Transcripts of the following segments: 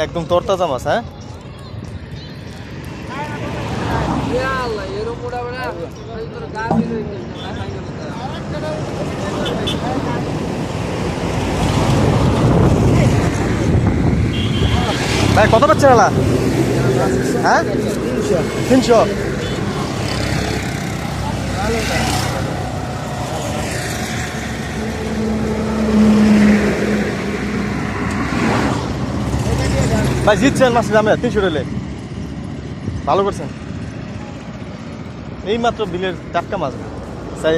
একদম তরতাজা মাছ। হ্যাঁ, ভাই কত পাচ্ছেন এলা? হ্যাঁ, 300। ভাই জিতছেন মাছের দামে 300 টাকা। ভালো করছেন, এই মাত্র বিলের টাটকা মাছ চাই।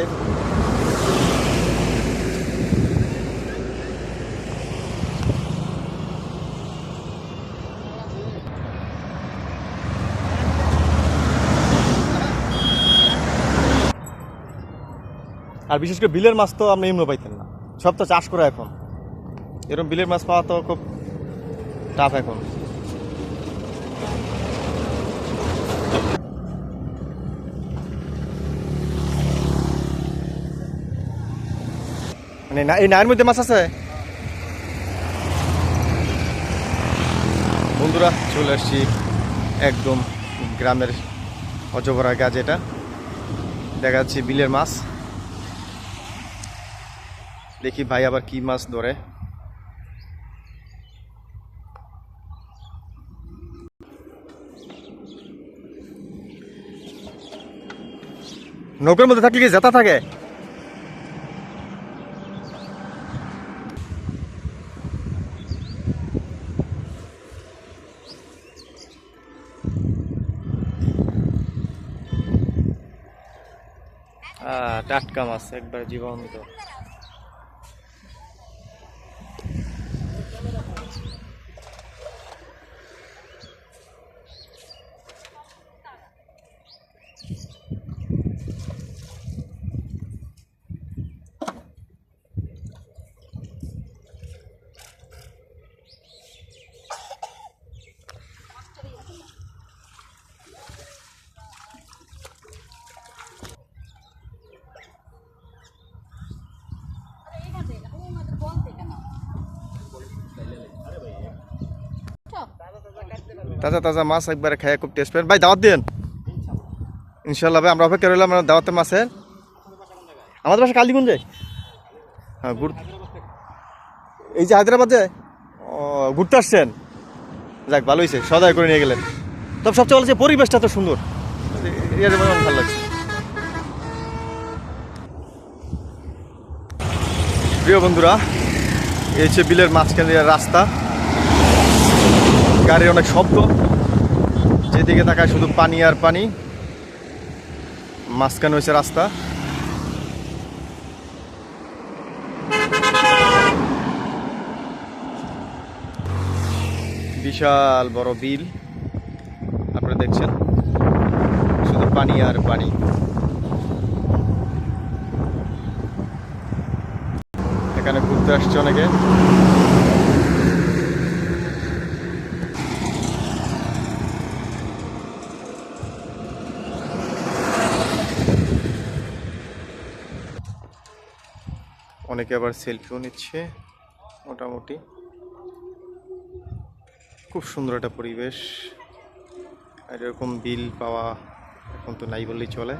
আর বিশেষ করে বিলের মাছ তো আপনি এমনি পাইতেন না, সব তো চাষ করা এখন। এরকম বিলের মাছ পাওয়া তো খুব টাফ এখন। মানে এই নায়ের মধ্যে মাছ আছে। বন্ধুরা চলে আসছি একদম গ্রামের অজবরা গা, যেটা দেখা যাচ্ছে বিলের মাছ। দেখি ভাই আবার কি মাছ ধরে। নৌকার মধ্যে থাকলে কি জেতা থাকে? টাটকা মাছ একবার জীবন্ত। তাজা তাজা মাছ একবারে খাইয়া খুব টেস্ট পেন। ভাই দাওয়াত দিন ইনশাল্লাহ। ভাই আমরা অপেক্ষা রইলাম দাওয়াতের মাছের। আমাদের বাসা কালীগঞ্জে। হ্যাঁ, এই যে হায়দ্রাবাদে ঘুরতে আসছেন, যাক ভালো হয়েছে, সদাই করে নিয়ে গেলেন। তবে সবচেয়ে ভালো যে পরিবেশটা তো সুন্দর, ভালো লাগছে। প্রিয় বন্ধুরা, এই হচ্ছে বিলের মাঝখানে রাস্তা, গাড়ির অনেক শব্দ, যেদিকে তাকায় শুধু পানি আর পানি। মাঝখানে হয়েছে রাস্তা। বিশাল বড় বিল আপনারা দেখছেন, শুধু পানি আর পানি। এখানে ঘুরতে আসছে অনেকে। অনেকে আবার সেলফিও নিচ্ছে। মোটামুটি খুব সুন্দর একটা পরিবেশ। আর এরকম বিল পাওয়া এখন তো নাই বললেই চলে।